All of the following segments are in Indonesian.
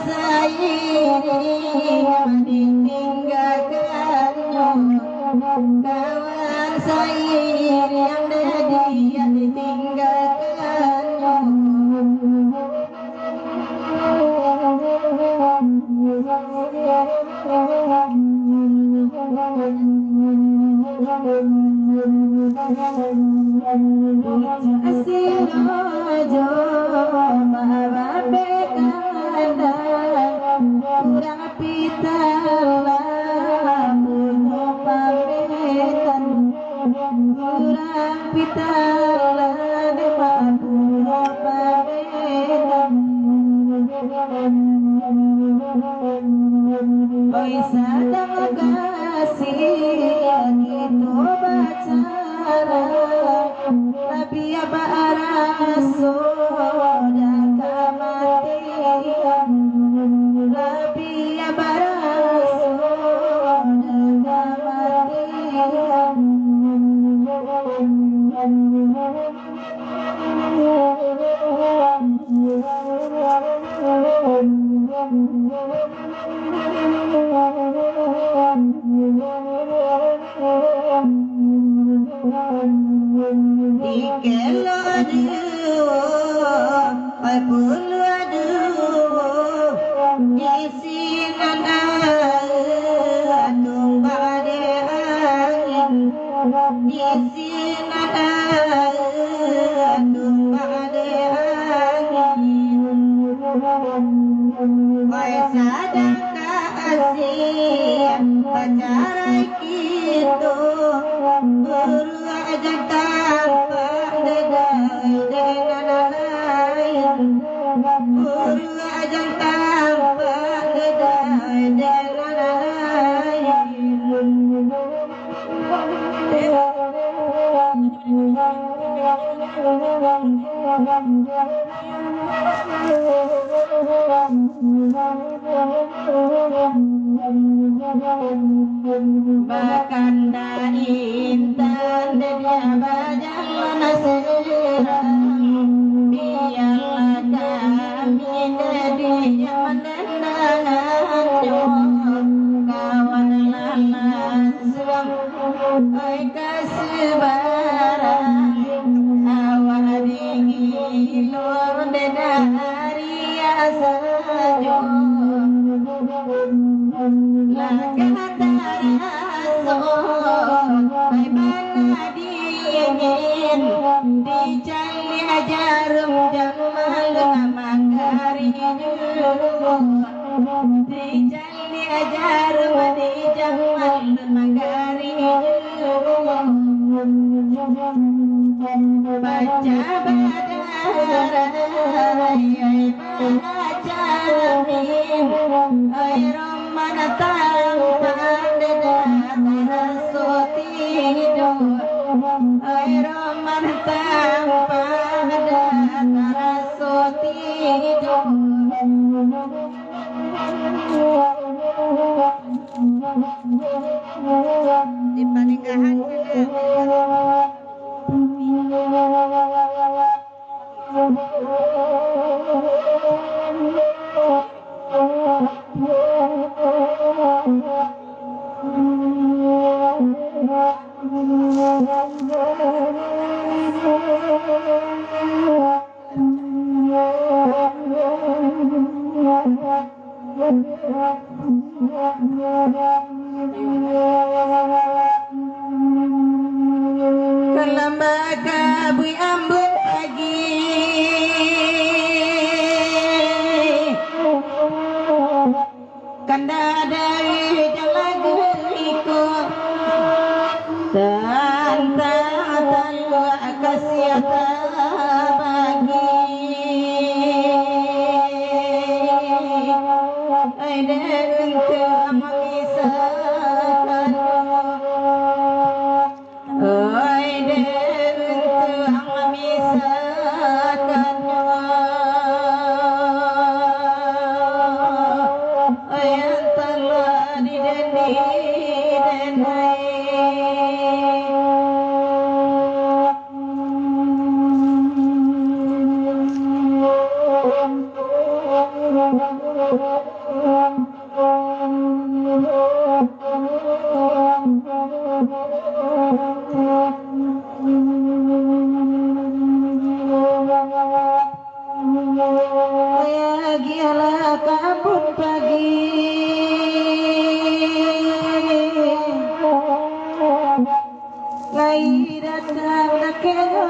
sayang ditinggalkan kawan sayang yang dia ditinggalkan Bakanda intan dia bajang manasirang biarlah kami dia mendendangan kawan lanan suang oi kasih barang awak dingin luar dari asajo dicali jarum jamal mangari dicali jarum di jamal mangari baca badai baca min ay romana tampan dada sotido ay romana tampan dada sotido di paninggahan Kelembaga bui ambut pagi kanda dari jalaguliku tantang kasiata bagi ada untuk mengisahkan Gialah kabut pagi Lai datang nakenya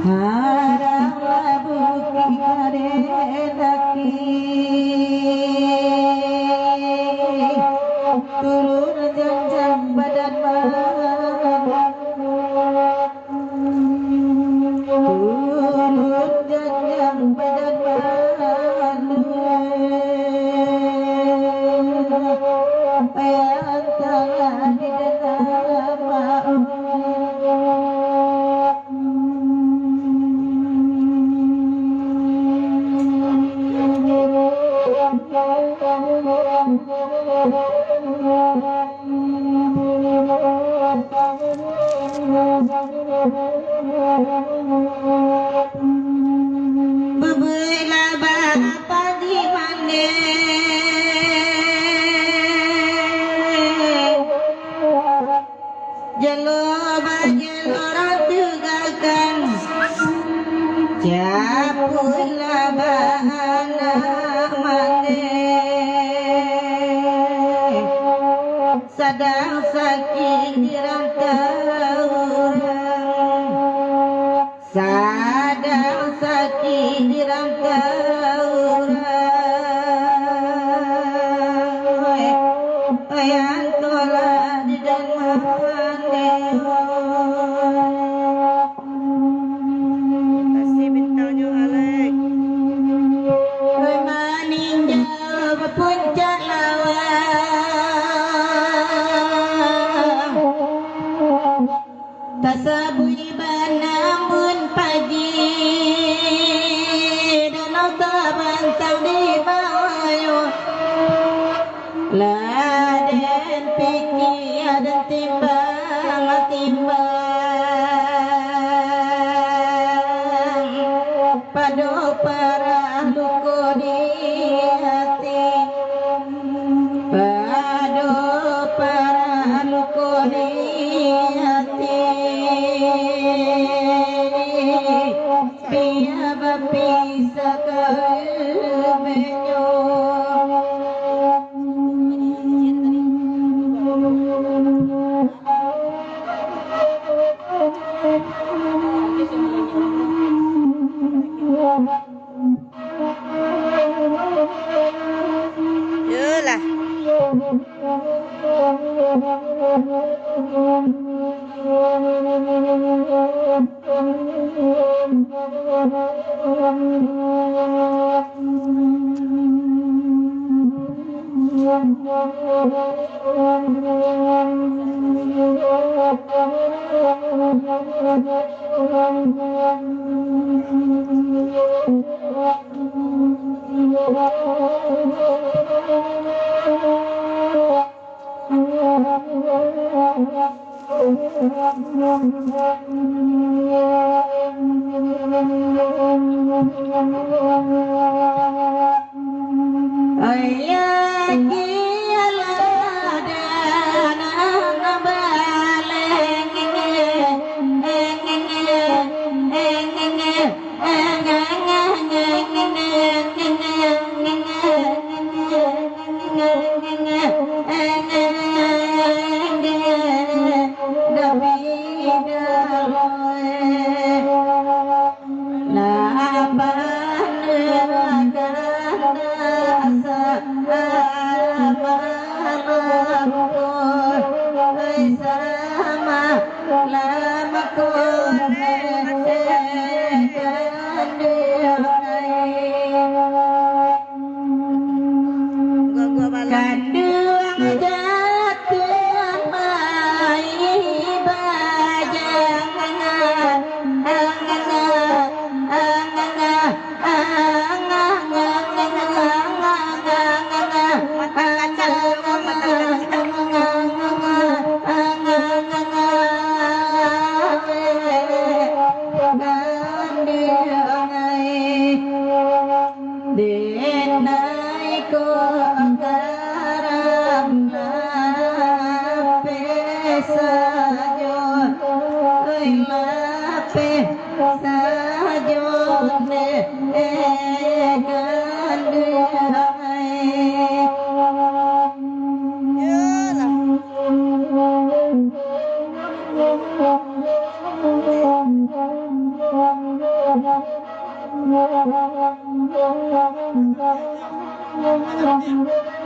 Haraplah buki kadedaki Turun janjang badan Bebelah bapa di mana Jelo bajelo ratu gagan Japulah bahana mana Sadang sakit dirantau Sadang sakit dirantau yang tolak di dalam kasih bintangnya Alek meninjau puncak lawang tasabui banamun pagi danau tabantau di bawah Laden pikir ada timbang Padu para luku di hati Padu para luku di hati Biar berpisah kalbenyo Yalah.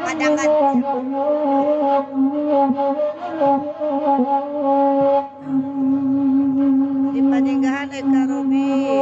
Padangan. Di paninggahan ay karubi.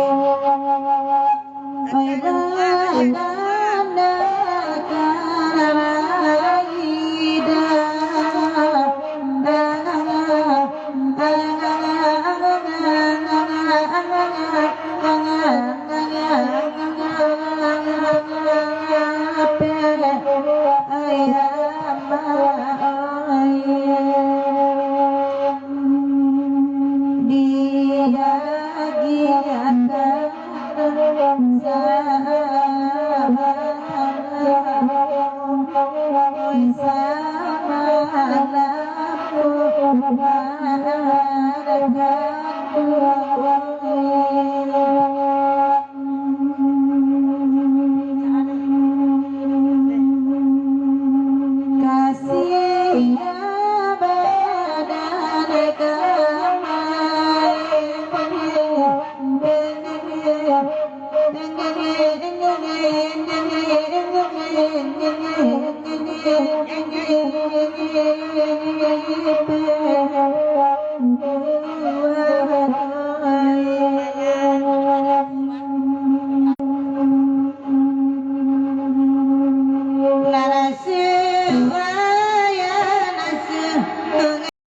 Kasih